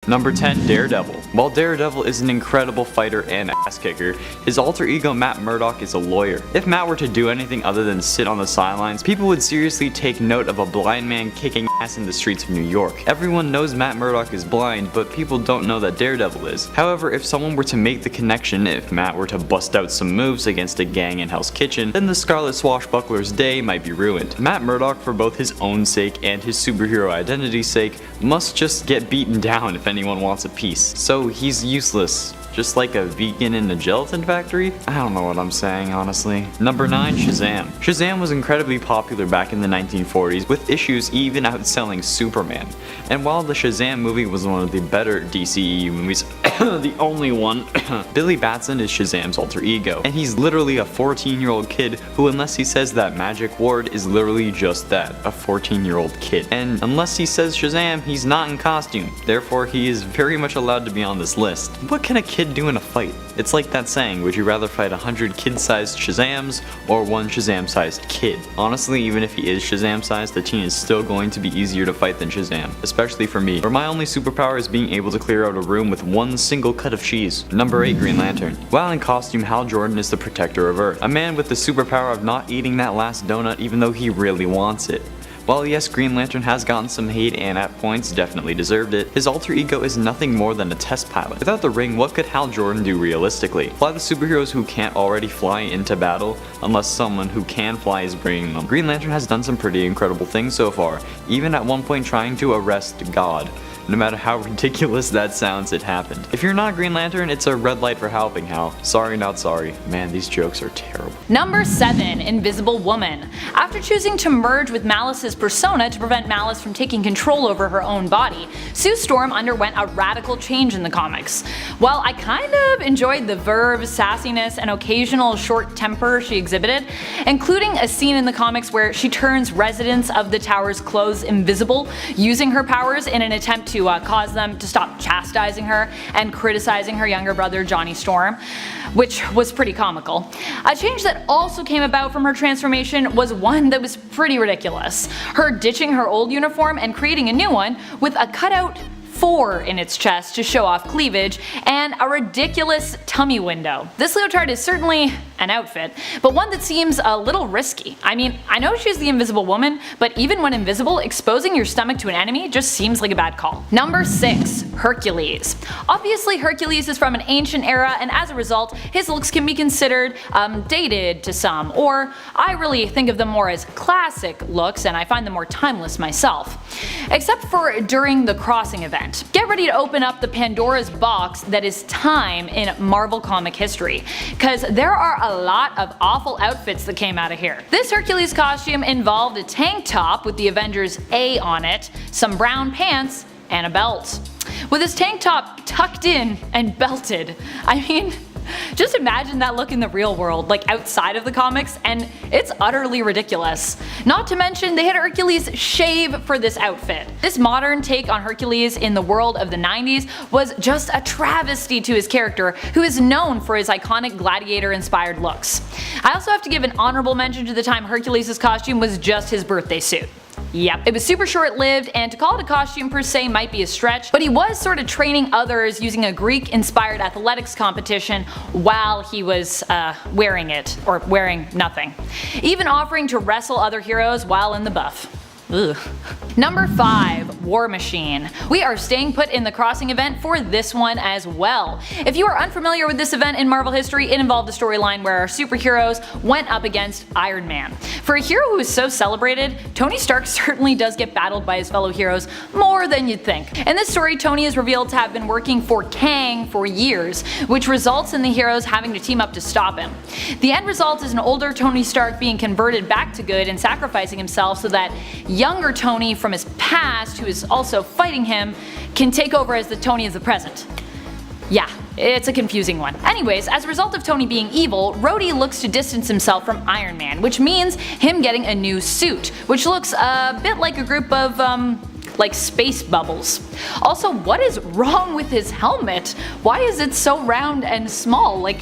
Number 10. Daredevil. While Daredevil is an incredible fighter and ass kicker, his alter ego Matt Murdock is a lawyer. If Matt were to do anything other than sit on the sidelines, people would seriously take note of a blind man kicking ass in the streets of New York. Everyone knows Matt Murdock is blind, but people don't know that Daredevil is. However, if someone were to make the connection, if Matt were to bust out some moves against a gang in Hell's Kitchen, then the Scarlet Swashbuckler's day might be ruined. Matt Murdock, for both his own sake and his superhero identity's sake, must just get beaten down if anyone wants a piece. So he's useless. Just like a vegan in a gelatin factory? I don't know what I'm saying, honestly. Number 9. Shazam. Shazam was incredibly popular back in the 1940s, with issues even outselling Superman. And while the Shazam movie was one of the better DCEU movies, the only one, Billy Batson is Shazam's alter ego. And he's literally a 14-year-old kid who, unless he says that magic word, is literally just that, a 14-year-old kid. And unless he says Shazam, he's not in costume. Therefore, he is very much allowed to be on this list. What can a kid do in a fight? It's like that saying, would you rather fight 100 kid-sized Shazams or one Shazam-sized kid? Honestly, even if he is Shazam-sized, the teen is still going to be easier to fight than Shazam, especially for me, where my only superpower is being able to clear out a room with one single cut of cheese. Number 8. Green Lantern. While in costume, Hal Jordan is the protector of Earth, a man with the superpower of not eating that last donut even though he really wants it. While yes, Green Lantern has gotten some hate and at points definitely deserved it, his alter ego is nothing more than a test pilot. Without the ring, what could Hal Jordan do realistically? Fly the superheroes who can't already fly into battle, unless someone who can fly is bringing them. Green Lantern has done some pretty incredible things so far, even at one point trying to arrest God. No matter how ridiculous that sounds, it happened. If you're not Green Lantern, it's a red light for helping Hal. Sorry, not sorry. Man, these jokes are terrible. Number 7. Invisible Woman. After choosing to merge with Malice's persona to prevent Malice from taking control over her own body, Sue Storm underwent a radical change in the comics. While I kind of enjoyed the verve, sassiness, and occasional short temper she exhibited, including a scene in the comics where she turns residents of the tower's clothes invisible, using her powers in an attempt to cause them to stop chastising her and criticizing her younger brother Johnny Storm, which was pretty comical. A change that also came about from her transformation was one that was pretty ridiculous. Her ditching her old uniform and creating a new one with a cutout 4 in its chest to show off cleavage, and a ridiculous tummy window. This leotard is certainly an outfit, but one that seems a little risky. I mean, I know she's the Invisible Woman, but even when invisible, exposing your stomach to an enemy just seems like a bad call. Number 6. Hercules. Obviously, Hercules is from an ancient era, and as a result, his looks can be considered dated to some, or I really think of them more as classic looks, and I find them more timeless myself. Except for during the Crossing event. Get ready to open up the Pandora's box that is time in Marvel comic history, cause there are a lot of awful outfits that came out of here. This Hercules costume involved a tank top with the Avengers A on it, some brown pants, and a belt. With his tank top tucked in and belted, I mean, just imagine that look in the real world, like outside of the comics, and it's utterly ridiculous. Not to mention, they had Hercules shave for this outfit. This modern take on Hercules in the world of the 90s was just a travesty to his character, who is known for his iconic gladiator-inspired looks. I also have to give an honorable mention to the time Hercules' costume was just his birthday suit. Yep, it was super short-lived, and to call it a costume per se might be a stretch, but he was sort of training others using a Greek-inspired athletics competition while he was wearing it, or wearing nothing. Even offering to wrestle other heroes while in the buff. Ugh. Number 5. War Machine. We are staying put in the Crossing event for this one as well. If you are unfamiliar with this event in Marvel history, it involved a storyline where our superheroes went up against Iron Man. For a hero who is so celebrated, Tony Stark certainly does get battled by his fellow heroes more than you'd think. In this story, Tony is revealed to have been working for Kang for years, which results in the heroes having to team up to stop him. The end result is an older Tony Stark being converted back to good and sacrificing himself so that younger Tony from his past, who is also fighting him, can take over as the Tony of the present. Yeah, it's a confusing one. Anyways, as a result of Tony being evil, Rhodey looks to distance himself from Iron Man, which means him getting a new suit, which looks a bit like a group of like space bubbles. Also, what is wrong with his helmet? Why is it so round and small? Like,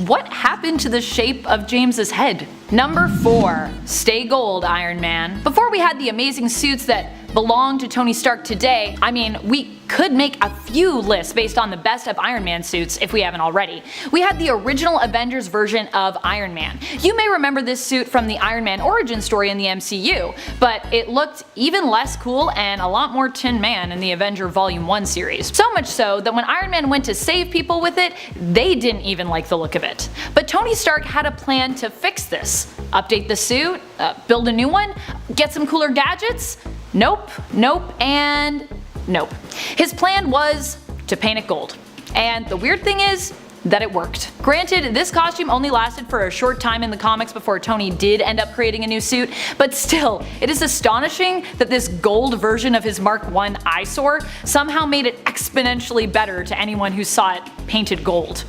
what happened to the shape of James's head? Number 4. Stay gold, Iron Man. Before we had the amazing suits that belong to Tony Stark today, I mean, we could make a few lists based on the best of Iron Man suits if we haven't already. We had the original Avengers version of Iron Man. You may remember this suit from the Iron Man origin story in the MCU, but it looked even less cool and a lot more Tin Man in the Avenger Volume 1 series. So much so that when Iron Man went to save people with it, they didn't even like the look of it. But Tony Stark had a plan to fix this. Update the suit, build a new one, get some cooler gadgets? Nope, nope, and nope. His plan was to paint it gold. And the weird thing is that it worked. Granted, this costume only lasted for a short time in the comics before Tony did end up creating a new suit, but still, it is astonishing that this gold version of his Mark I eyesore somehow made it exponentially better to anyone who saw it painted gold.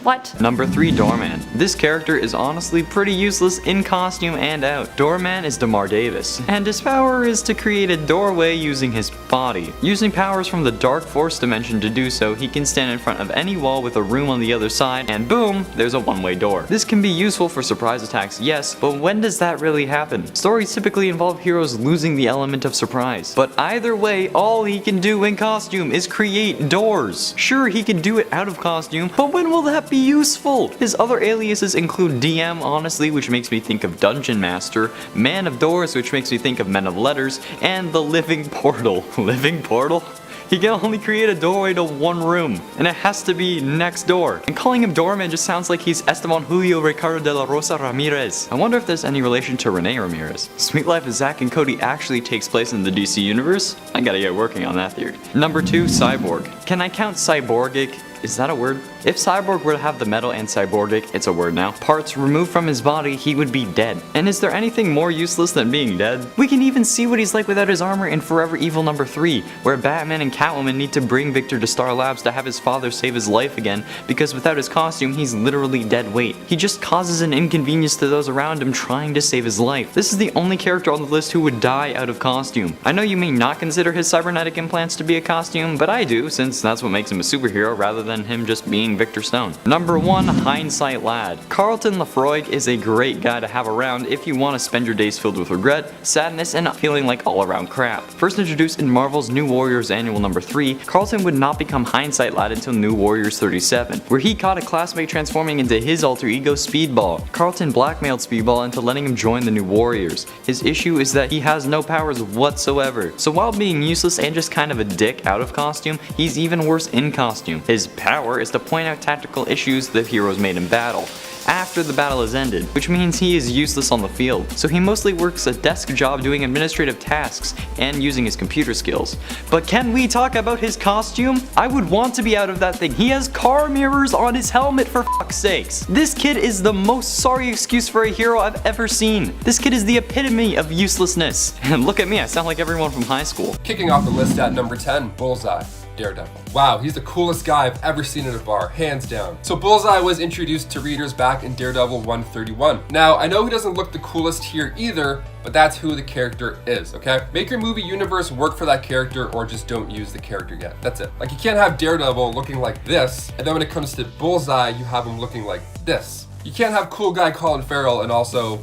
What? Number 3, Doorman. This character is honestly pretty useless in costume and out. Doorman is DeMar Davis, and his power is to create a doorway using his body. Using powers from the Dark Force dimension to do so, he can stand in front of any wall with a room on the other side, and boom, there's a one-way door. This can be useful for surprise attacks, yes, but when does that really happen? Stories typically involve heroes losing the element of surprise. But either way, all he can do in costume is create doors. Sure, he can do it out of costume, but when will that be useful? His other aliases include DM, honestly, which makes me think of Dungeon Master, Man of Doors, which makes me think of Men of Letters, and the Living Portal. Living Portal? He can only create a doorway to one room, and it has to be next door. And calling him Doorman just sounds like he's Esteban Julio Ricardo de la Rosa Ramirez. I wonder if there's any relation to Rene Ramirez. Sweet Life of Zack and Cody actually takes place in the DC universe? I gotta get working on that theory. Number 2, Cyborg. Can I count cyborgic? Is that a word? If Cyborg were to have the metal and cyborgic, it's a word now, parts removed from his body, he would be dead. And is there anything more useless than being dead? We can even see what he's like without his armor in Forever Evil number 3, where Batman and Catwoman need to bring Victor to Star Labs to have his father save his life again, because without his costume, he's literally dead weight. He just causes an inconvenience to those around him trying to save his life. This is the only character on the list who would die out of costume. I know you may not consider his cybernetic implants to be a costume, but I do, since that's what makes him a superhero rather than him just being Victor Stone. Number 1, Hindsight Lad. Carlton Lafroig is a great guy to have around if you want to spend your days filled with regret, sadness, and feeling like all around crap. First introduced in Marvel's New Warriors Annual number 3, Carlton would not become Hindsight Lad until New Warriors 37, where he caught a classmate transforming into his alter ego Speedball. Carlton blackmailed Speedball into letting him join the New Warriors. His issue is that he has no powers whatsoever, so while being useless and just kind of a dick out of costume, he's even worse in costume. His power is to point out tactical issues the heroes made in battle after the battle has ended, which means he is useless on the field, so he mostly works a desk job doing administrative tasks and using his computer skills. But can we talk about his costume? I would want to be out of that thing. He has car mirrors on his helmet, for fuck's sakes. This kid is the most sorry excuse for a hero I've ever seen. This kid is the epitome of uselessness. And look at me, I sound like everyone from high school. Kicking off the list at number 10, Bullseye. Daredevil. Wow, he's the coolest guy I've ever seen at a bar, hands down. So Bullseye was introduced to readers back in Daredevil 131. Now, I know he doesn't look the coolest here either, but that's who the character is, okay? Make your movie universe work for that character or just don't use the character yet. That's it. Like, you can't have Daredevil looking like this, and then when it comes to Bullseye, you have him looking like this. You can't have cool guy Colin Farrell and also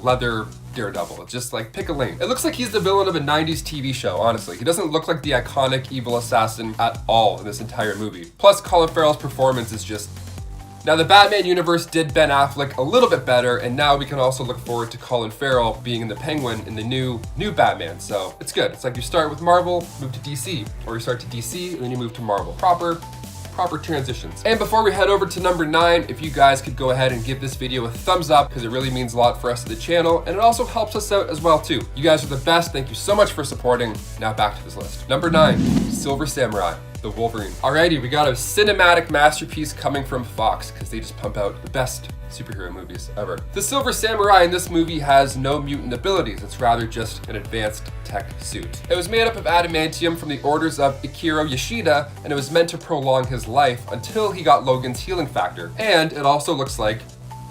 leather Daredevil. It's just like, pick a lane. It looks like he's the villain of a 90s TV show, honestly. He doesn't look like the iconic evil assassin at all in this entire movie. Plus, Colin Farrell's performance is just... Now, the Batman universe did Ben Affleck a little bit better, and now we can also look forward to Colin Farrell being in the Penguin in the new Batman, so it's good. It's like you start with Marvel, move to DC, or you start to DC, and then you move to Marvel. Proper transitions. And before we head over to number 9, if you guys could go ahead and give this video a thumbs up, because it really means a lot for us at the channel, and it also helps us out as well too. You guys are the best. Thank you so much for supporting. Now back to this list. Number 9, Silver Samurai, the Wolverine. Alrighty, we got a cinematic masterpiece coming from Fox, because they just pump out the best superhero movies ever. The Silver Samurai in this movie has no mutant abilities. It's rather just an advanced tech suit. It was made up of adamantium from the orders of Ikiro Yoshida, and it was meant to prolong his life until he got Logan's healing factor. And it also looks like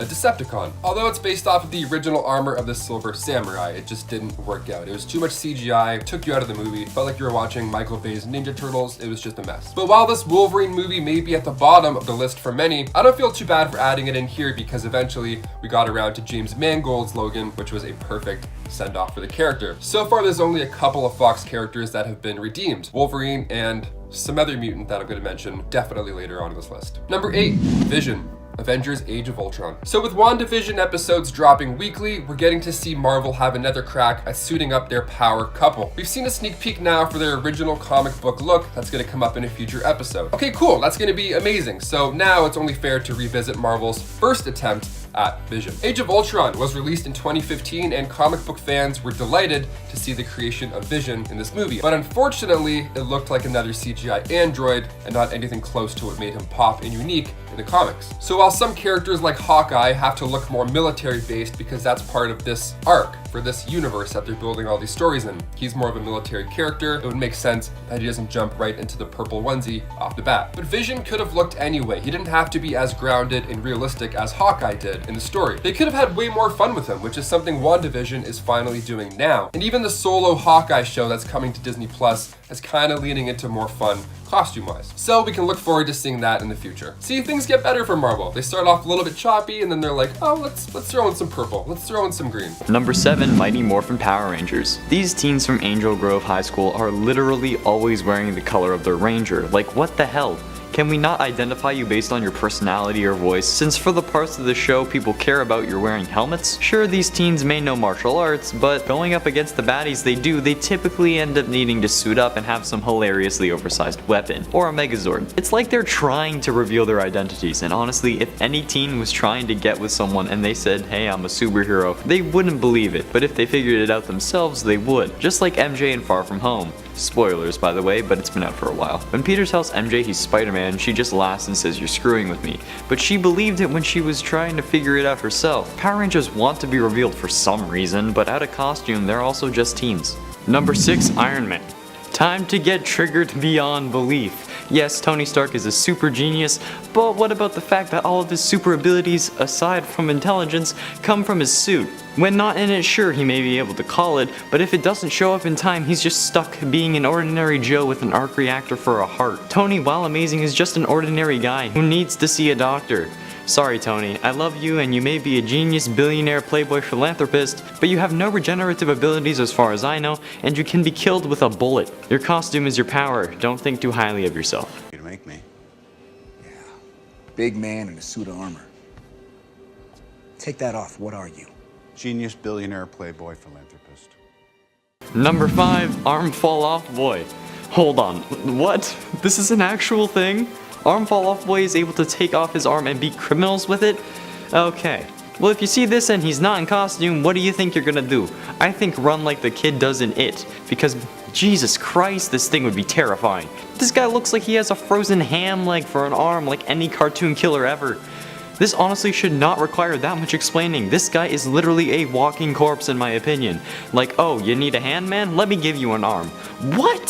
a Decepticon. Although it's based off of the original armor of the Silver Samurai, it just didn't work out. It was too much CGI, took you out of the movie, felt like you were watching Michael Bay's Ninja Turtles. It was just a mess. But while this Wolverine movie may be at the bottom of the list for many, I don't feel too bad for adding it in here because eventually we got around to James Mangold's Logan, which was a perfect send-off for the character. So far, there's only a couple of Fox characters that have been redeemed: Wolverine and some other mutant that I'm going to mention definitely later on in this list. Number 8, Vision. Avengers Age of Ultron. So with WandaVision episodes dropping weekly, we're getting to see Marvel have another crack at suiting up their power couple. We've seen a sneak peek now for their original comic book look that's going to come up in a future episode. Okay, cool, that's going to be amazing. So now it's only fair to revisit Marvel's first attempt at Vision. Age of Ultron was released in 2015 and comic book fans were delighted to see the creation of Vision in this movie. But unfortunately, it looked like another CGI android and not anything close to what made him pop and unique in the comics. So while some characters like Hawkeye have to look more military based because that's part of this arc for this universe that they're building all these stories in, he's more of a military character. It would make sense that he doesn't jump right into the purple onesie off the bat. But Vision could have looked anyway. He didn't have to be as grounded and realistic as Hawkeye did in the story. They could have had way more fun with him, which is something WandaVision is finally doing now. And even the solo Hawkeye show that's coming to Disney Plus is kind of leaning into more fun costume-wise. So we can look forward to seeing that in the future. See, things get better for Marvel. They start off a little bit choppy and then they're like, oh, let's throw in some purple. Let's throw in some green. Number 7, Mighty Morphin Power Rangers. These teens from Angel Grove High School are literally always wearing the color of their ranger. Like, what the hell? Can we not identify you based on your personality or voice, since for the parts of the show people care about you're wearing helmets? Sure, these teens may know martial arts, but going up against the baddies they typically end up needing to suit up and have some hilariously oversized weapon, or a Megazord. It's like they're trying to reveal their identities, and honestly, if any teen was trying to get with someone and they said, hey, I'm a superhero, they wouldn't believe it, but if they figured it out themselves, they would. Just like MJ in Far From Home. Spoilers, by the way, but it's been out for a while. When Peter tells MJ he's Spider-Man, she just laughs and says, you're screwing with me. But she believed it when she was trying to figure it out herself. Power Rangers want to be revealed for some reason, but out of costume, they're also just teens. Number 6, Iron Man. Time to get triggered beyond belief. Yes, Tony Stark is a super genius, but what about the fact that all of his super abilities, aside from intelligence, come from his suit? When not in it, sure, he may be able to call it, but if it doesn't show up in time, he's just stuck being an ordinary Joe with an arc reactor for a heart. Tony, while amazing, is just an ordinary guy who needs to see a doctor. Sorry, Tony, I love you and you may be a genius, billionaire, playboy, philanthropist, but you have no regenerative abilities as far as I know, and you can be killed with a bullet. Your costume is your power. Don't think too highly of yourself. You to make me? Yeah. Big man in a suit of armor. Take that off. What are you? Genius, billionaire, playboy, philanthropist. Number 5, Arm Fall Off Boy. Hold on, what? This is an actual thing? Arm Fall Off Boy is able to take off his arm and beat criminals with it? Okay. Well, if you see this and he's not in costume, what do you think you're gonna do? I think run like the kid does in It, because Jesus Christ, this thing would be terrifying. This guy looks like he has a frozen ham leg for an arm like any cartoon killer ever. This honestly should not require that much explaining. This guy is literally a walking corpse in my opinion. Like, oh, you need a hand, man? Let me give you an arm. What?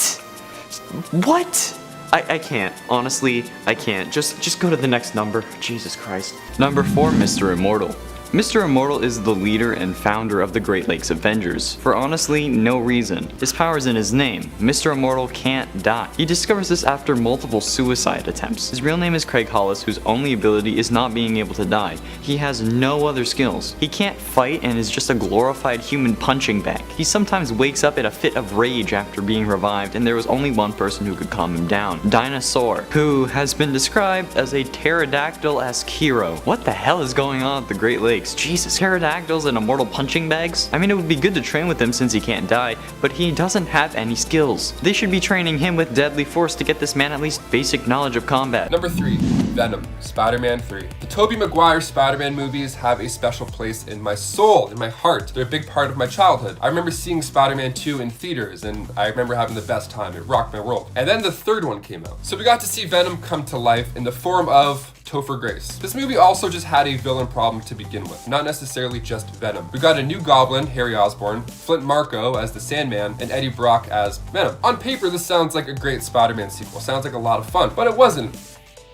What? I can't. Honestly, I can't. Just go to the next number. Jesus Christ. Number 4, Mr. Immortal. Mr. Immortal is the leader and founder of the Great Lakes Avengers, for honestly no reason. His power's in his name. Mr. Immortal can't die. He discovers this after multiple suicide attempts. His real name is Craig Hollis, whose only ability is not being able to die. He has no other skills. He can't fight and is just a glorified human punching bag. He sometimes wakes up in a fit of rage after being revived, and there was only one person who could calm him down. Dinosaur, who has been described as a pterodactyl-esque hero. What the hell is going on at the Great Lakes? Jesus, pterodactyls and immortal punching bags? I mean, it would be good to train with him since he can't die, but he doesn't have any skills. They should be training him with deadly force to get this man at least basic knowledge of combat. Number 3, Venom, Spider-Man 3. The Tobey Maguire Spider-Man movies have a special place in my soul, in my heart. They're a big part of my childhood. I remember seeing Spider-Man 2 in theaters, and I remember having the best time. It rocked my world. And then the third one came out. So we got to see Venom come to life in the form of Topher Grace. This movie also just had a villain problem to begin with, not necessarily just Venom. We got a new Goblin, Harry Osborn, Flint Marko as the Sandman, and Eddie Brock as Venom. On paper, this sounds like a great Spider-Man sequel. Sounds like a lot of fun, but it wasn't.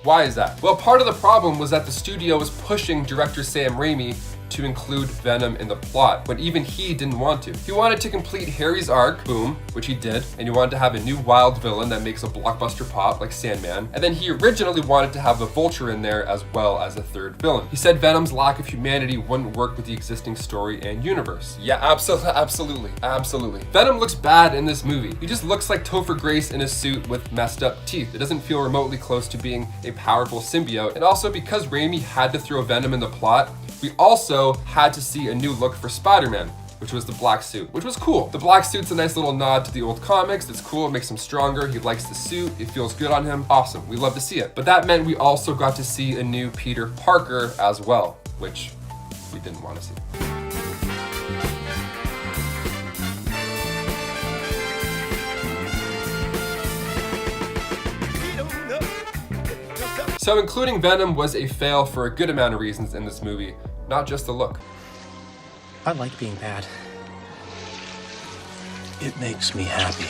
Why is that? Well, part of the problem was that the studio was pushing director Sam Raimi to include Venom in the plot, when even he didn't want to. He wanted to complete Harry's arc, boom, which he did, and he wanted to have a new wild villain that makes a blockbuster pop like Sandman, and then he originally wanted to have the Vulture in there as well as a third villain. He said Venom's lack of humanity wouldn't work with the existing story and universe. Yeah, absolutely. Venom looks bad in this movie. He just looks like Topher Grace in a suit with messed up teeth. It doesn't feel remotely close to being a powerful symbiote, and also because Raimi had to throw Venom in the plot, we also had to see a new look for Spider-Man, which was the black suit, which was cool. The black suit's a nice little nod to the old comics. It's cool, it makes him stronger. He likes the suit, it feels good on him. Awesome, we love to see it. But that meant we also got to see a new Peter Parker as well, which we didn't want to see. So including Venom was a fail for a good amount of reasons in this movie, not just the look. I like being bad. It makes me happy.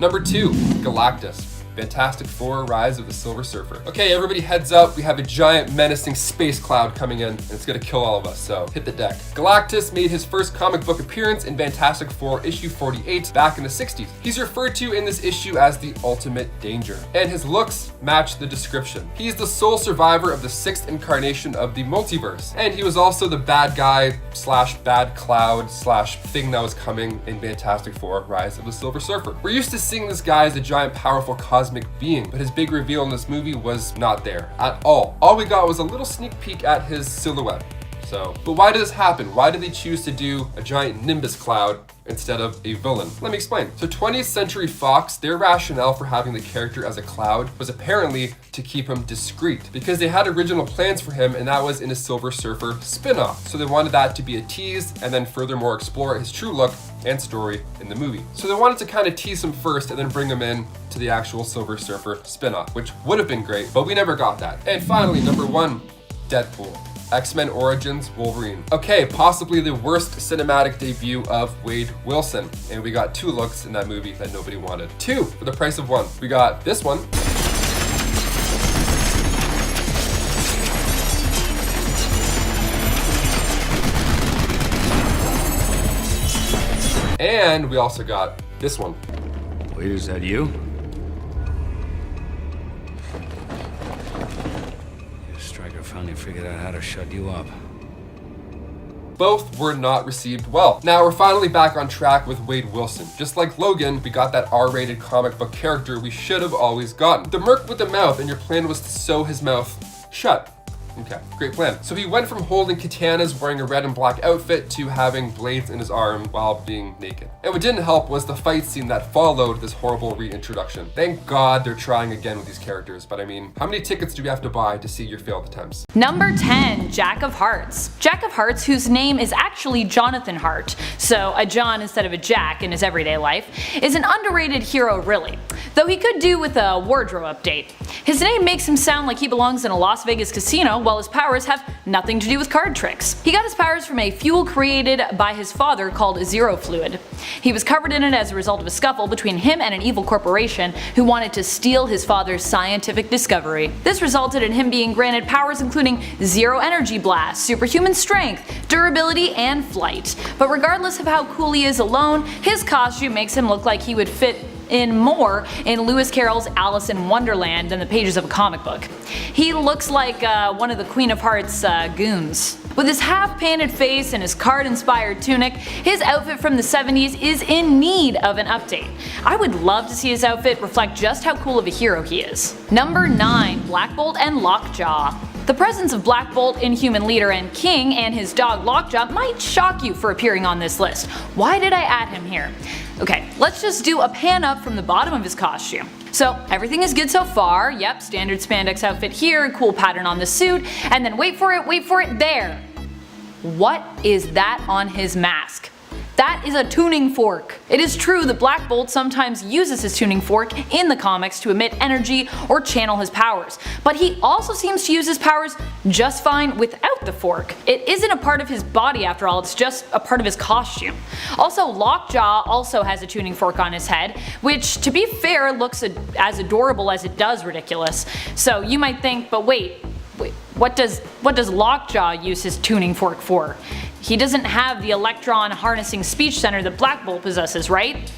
Number 2, Galactus. Fantastic Four: Rise of the Silver Surfer. Okay, everybody heads up. We have a giant menacing space cloud coming in, and it's gonna kill all of us, so hit the deck. Galactus made his first comic book appearance in Fantastic Four issue 48 back in the 60s. He's referred to in this issue as the ultimate danger, and his looks match the description. He's the sole survivor of the 6th incarnation of the multiverse, and he was also the bad guy slash bad cloud slash thing that was coming in Fantastic Four: Rise of the Silver Surfer. We're used to seeing this guy as a giant powerful cosmic being, but his big reveal in this movie was not there at all. All we got was a little sneak peek at his silhouette. But why did this happen? Why did they choose to do a giant Nimbus cloud instead of a villain? Let me explain. So 20th Century Fox, their rationale for having the character as a cloud was apparently to keep him discreet, because they had original plans for him, and that was in a Silver Surfer spin-off. So they wanted that to be a tease, and then furthermore explore his true look and story in the movie. So they wanted to kind of tease him first and then bring him in to the actual Silver Surfer spin-off, which would have been great, but we never got that. And finally, number 1, Deadpool. X-Men Origins Wolverine. Okay, possibly the worst cinematic debut of Wade Wilson. And we got 2 looks in that movie that nobody wanted. 2 for the price of 1. We got this one. And we also got this one. Wait, is that you? Stryker finally figured out how to shut you up. Both were not received well. Now we're finally back on track with Wade Wilson. Just like Logan, we got that R-rated comic book character we should have always gotten. The merc with the mouth, and your plan was to sew his mouth shut. Okay, great plan. So he went from holding katanas wearing a red and black outfit to having blades in his arm while being naked. And what didn't help was the fight scene that followed this horrible reintroduction. Thank God they're trying again with these characters, but I mean, how many tickets do we have to buy to see your failed attempts? Number 10, Jack of Hearts. Jack of Hearts, whose name is actually Jonathan Hart, so a John instead of a Jack in his everyday life, is an underrated hero really, though he could do with a wardrobe update. His name makes him sound like he belongs in a Las Vegas casino, while his powers have nothing to do with card tricks. He got his powers from a fuel created by his father called Zero Fluid. He was covered in it as a result of a scuffle between him and an evil corporation who wanted to steal his father's scientific discovery. This resulted in him being granted powers including zero energy blast, superhuman strength, durability, and flight. But regardless of how cool he is alone, his costume makes him look like he would fit in more in Lewis Carroll's Alice in Wonderland than the pages of a comic book. He looks like one of the Queen of Hearts goons. With his half-painted face and his card-inspired tunic, his outfit from the 70s is in need of an update. I would love to see his outfit reflect just how cool of a hero he is. Number 9, Black Bolt and Lockjaw. The presence of Black Bolt, Inhuman Leader, and King and his dog Lockjaw might shock you for appearing on this list. Why did I add him here? Okay, let's just do a pan up from the bottom of his costume. So everything is good so far. Yep, standard spandex outfit here, cool pattern on the suit, and then wait for it, there. What is that on his mask? That is a tuning fork. It is true that Black Bolt sometimes uses his tuning fork in the comics to emit energy or channel his powers, but he also seems to use his powers just fine without the fork. It isn't a part of his body after all, it's just a part of his costume. Also, Lockjaw also has a tuning fork on his head, which to be fair looks as adorable as it does ridiculous. So you might think, but wait, what does Lockjaw use his tuning fork for? He doesn't have the electron harnessing speech center that Black Bolt possesses, right?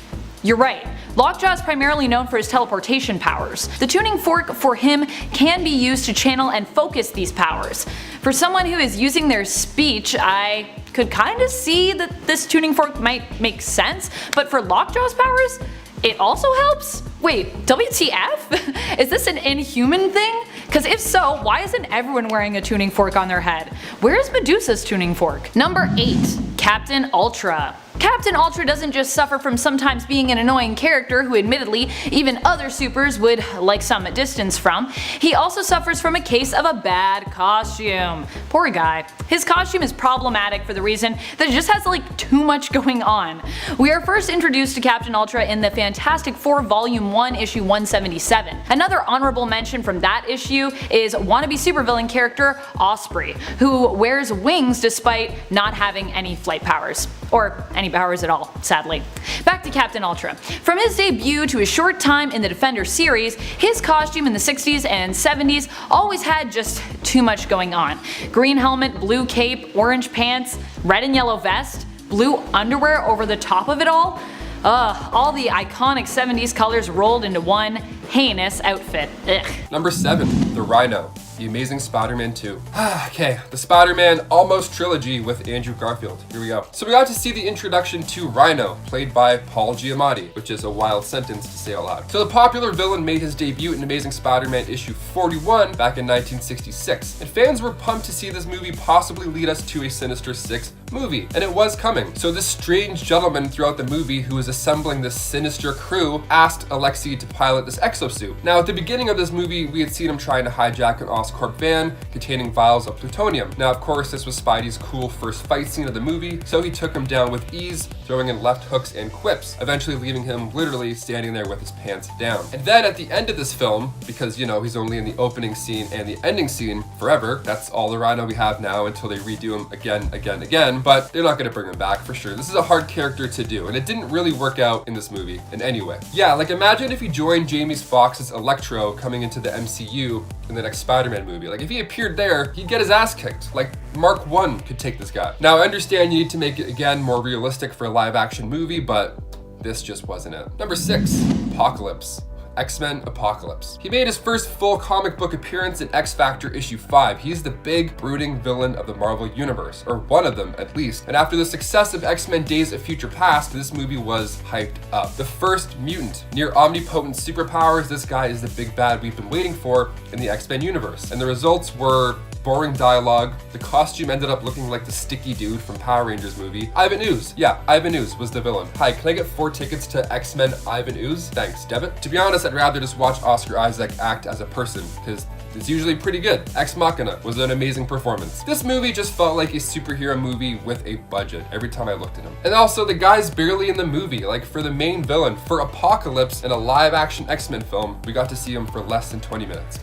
You're right. Lockjaw is primarily known for his teleportation powers. The tuning fork for him can be used to channel and focus these powers. For someone who is using their speech, I could kinda see that this tuning fork might make sense, but for Lockjaw's powers, it also helps? Wait, WTF? Is this an inhuman thing? Cause if so, why isn't everyone wearing a tuning fork on their head? Where is Medusa's tuning fork? Number 8. Captain Ultra. Captain Ultra doesn't just suffer from sometimes being an annoying character who admittedly even other supers would like some distance from, he also suffers from a case of a bad costume. Poor guy. His costume is problematic for the reason that it just has like too much going on. We are first introduced to Captain Ultra in the Fantastic Four Volume 1 issue 177. Another honorable mention from that issue is wannabe supervillain character Osprey, who wears wings despite not having any flight powers. Or any powers at all, sadly. Back to Captain Ultra. From his debut to his short time in the Defender series, his costume in the 60s and 70s always had just too much going on. Green helmet, blue cape, orange pants, red and yellow vest, blue underwear over the top of it all. All the iconic 70s colors rolled into one heinous outfit. Ugh. Number 7. The Rhino. The Amazing Spider-Man 2. Okay, the Spider-Man almost trilogy with Andrew Garfield. Here we go. So we got to see the introduction to Rhino, played by Paul Giamatti, which is a wild sentence to say out loud. So the popular villain made his debut in Amazing Spider-Man issue 41 back in 1966, and fans were pumped to see this movie possibly lead us to a Sinister Six movie, and it was coming. So this strange gentleman throughout the movie who is assembling this sinister crew asked Alexei to pilot this exosuit. Now at the beginning of this movie, we had seen him trying to hijack an Oscorp van containing vials of plutonium. Now of course this was Spidey's cool first fight scene of the movie, so he took him down with ease, throwing in left hooks and quips, eventually leaving him literally standing there with his pants down. And then at the end of this film, because you know he's only in the opening scene and the ending scene forever, that's all the Rhino we have now until they redo him again, but they're not going to bring him back for sure. This is a hard character to do, and it didn't really work out in this movie in any way. Yeah, like imagine if he joined Jamie Foxx's Electro coming into the MCU in the next Spider-Man movie. Like if he appeared there, he'd get his ass kicked. Like Mark 1 could take this guy. Now I understand you need to make it again more realistic for a live action movie, but this just wasn't it. Number 6, Apocalypse. X-Men Apocalypse. He made his first full comic book appearance in X-Factor issue 5. He's the big, brooding villain of the Marvel Universe, or one of them at least. And after the success of X-Men Days of Future Past, this movie was hyped up. The first mutant, near omnipotent superpowers, this guy is the big bad we've been waiting for in the X-Men universe. And the results were boring dialogue. The costume ended up looking like the sticky dude from Power Rangers movie. Ivan Ooze. Yeah, Ivan Ooze was the villain. Hi, can I get 4 tickets to X-Men Ivan Ooze? Thanks, debit. To be honest, I'd rather just watch Oscar Isaac act as a person, because it's usually pretty good. Ex Machina was an amazing performance. This movie just felt like a superhero movie with a budget every time I looked at him. And also, the guy's barely in the movie. Like for the main villain, for Apocalypse in a live action X-Men film, we got to see him for less than 20 minutes.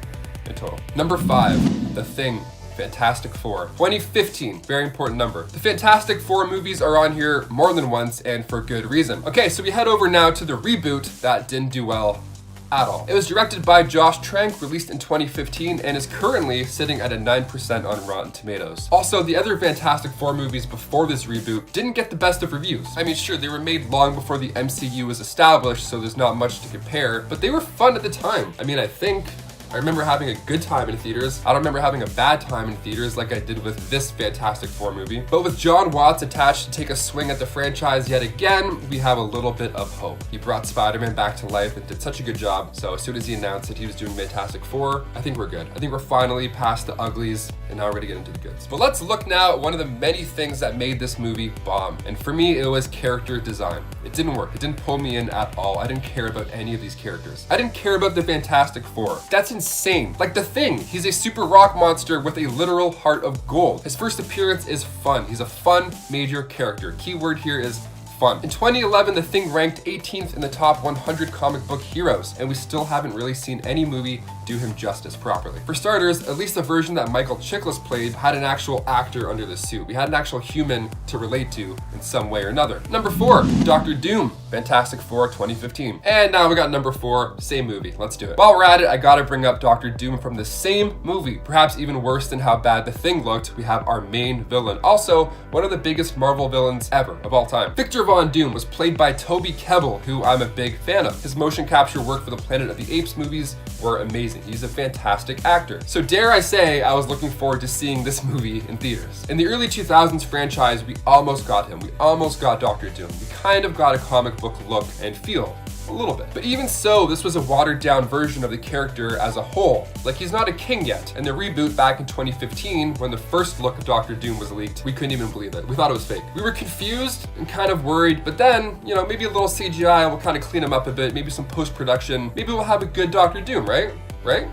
In total. Number 5, The Thing. Fantastic Four. 2015, very important number. The Fantastic Four movies are on here more than once and for good reason. Okay, so we head over now to the reboot that didn't do well at all. It was directed by Josh Trank, released in 2015, and is currently sitting at a 9% on Rotten Tomatoes. Also, the other Fantastic Four movies before this reboot didn't get the best of reviews. I mean, sure, they were made long before the MCU was established, so there's not much to compare, but they were fun at the time. I mean, I remember having a good time in theaters. I don't remember having a bad time in theaters like I did with this Fantastic Four movie. But with John Watts attached to take a swing at the franchise yet again, we have a little bit of hope. He brought Spider-Man back to life and did such a good job. So as soon as he announced that he was doing Fantastic Four, I think we're good. I think we're finally past the uglies and now we're gonna get into the goods. But let's look now at one of the many things that made this movie bomb. And for me, it was character design. It didn't work. It didn't pull me in at all. I didn't care about any of these characters. I didn't care about the Fantastic Four. That's insane. Like The Thing, he's a super rock monster with a literal heart of gold. His first appearance is fun. He's a fun major character. Keyword here is fun. In 2011, The Thing ranked 18th in the top 100 comic book heroes, and we still haven't really seen any movie do him justice properly. For starters, at least the version that Michael Chiklis played had an actual actor under the suit. We had an actual human to relate to in some way or another. Number 4, Doctor Doom, Fantastic Four 2015. And now we got number 4, same movie. Let's do it. While we're at it, I gotta bring up Doctor Doom from the same movie. Perhaps even worse than how bad The Thing looked, we have our main villain. Also, one of the biggest Marvel villains ever of all time. Victor Von Doom was played by Toby Kebbell, who I'm a big fan of. His motion capture work for the Planet of the Apes movies were amazing. He's a fantastic actor. So dare I say, I was looking forward to seeing this movie in theaters. In the early 2000s franchise, we almost got him. We almost got Doctor Doom. We kind of got a comic book look and feel. A little bit. But even so, this was a watered down version of the character as a whole. Like, he's not a king yet. And the reboot back in 2015, when the first look of Doctor Doom was leaked, we couldn't even believe it. We thought it was fake. We were confused and kind of worried, but then, you know, maybe a little CGI will kind of clean him up a bit, maybe some post-production. Maybe we'll have a good Doctor Doom, right? Right?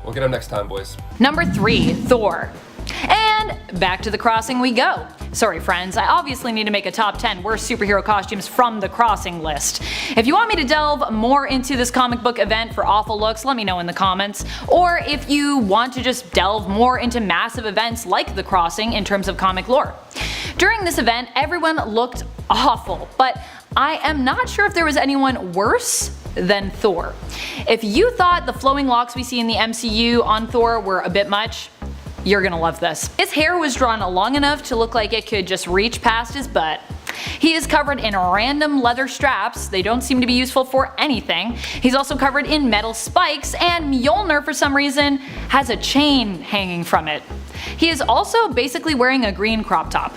We'll get him next time, boys. Number 3, Thor. And back to the crossing we go. Sorry friends, I obviously need to make a top 10 worst superhero costumes from the crossing list. If you want me to delve more into this comic book event for awful looks, let me know in the comments. Or if you want to just delve more into massive events like the crossing in terms of comic lore. During this event, everyone looked awful, but I am not sure if there was anyone worse than Thor. If you thought the flowing locks we see in the MCU on Thor were a bit much, you're gonna love this. His hair was drawn long enough to look like it could just reach past his butt. He is covered in random leather straps, they don't seem to be useful for anything. He's also covered in metal spikes, and Mjolnir for some reason has a chain hanging from it. He is also basically wearing a green crop top.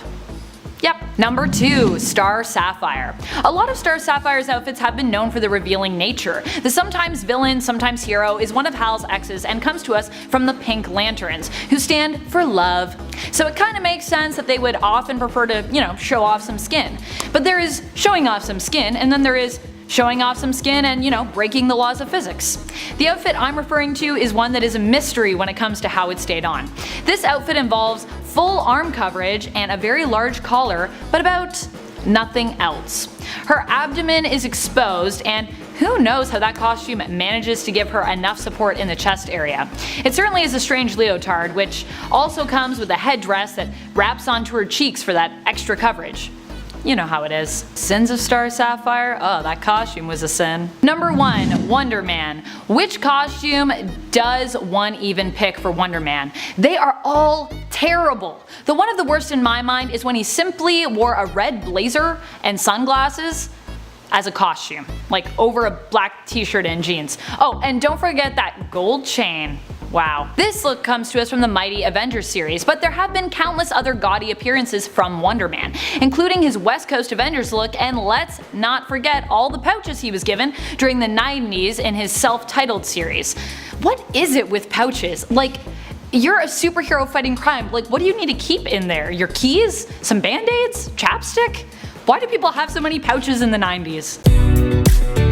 Yep. Number 2, Star Sapphire. A lot of Star Sapphire's outfits have been known for their revealing nature. The sometimes villain, sometimes hero is one of Hal's exes and comes to us from the Pink Lanterns, who stand for love. So it kinda makes sense that they would often prefer to, you know, show off some skin. But there is showing off some skin, and then there is showing off some skin and, you know, breaking the laws of physics. The outfit I'm referring to is one that is a mystery when it comes to how it stayed on. This outfit involves full arm coverage and a very large collar, but about nothing else. Her abdomen is exposed, and who knows how that costume manages to give her enough support in the chest area. It certainly is a strange leotard, which also comes with a headdress that wraps onto her cheeks for that extra coverage. You know how it is. Sins of Star Sapphire? Oh, that costume was a sin. Number 1, Wonder Man. Which costume does one even pick for Wonder Man? They are all terrible. The one of the worst in my mind is when he simply wore a red blazer and sunglasses as a costume, like over a black t-shirt and jeans. Oh, and don't forget that gold chain. Wow. This look comes to us from the Mighty Avengers series, but there have been countless other gaudy appearances from Wonder Man, including his West Coast Avengers look, and let's not forget all the pouches he was given during the 90s in his self-titled series. What is it with pouches? Like, you're a superhero fighting crime, like what do you need to keep in there? Your keys? Some band-aids? Chapstick? Why do people have so many pouches in the 90s?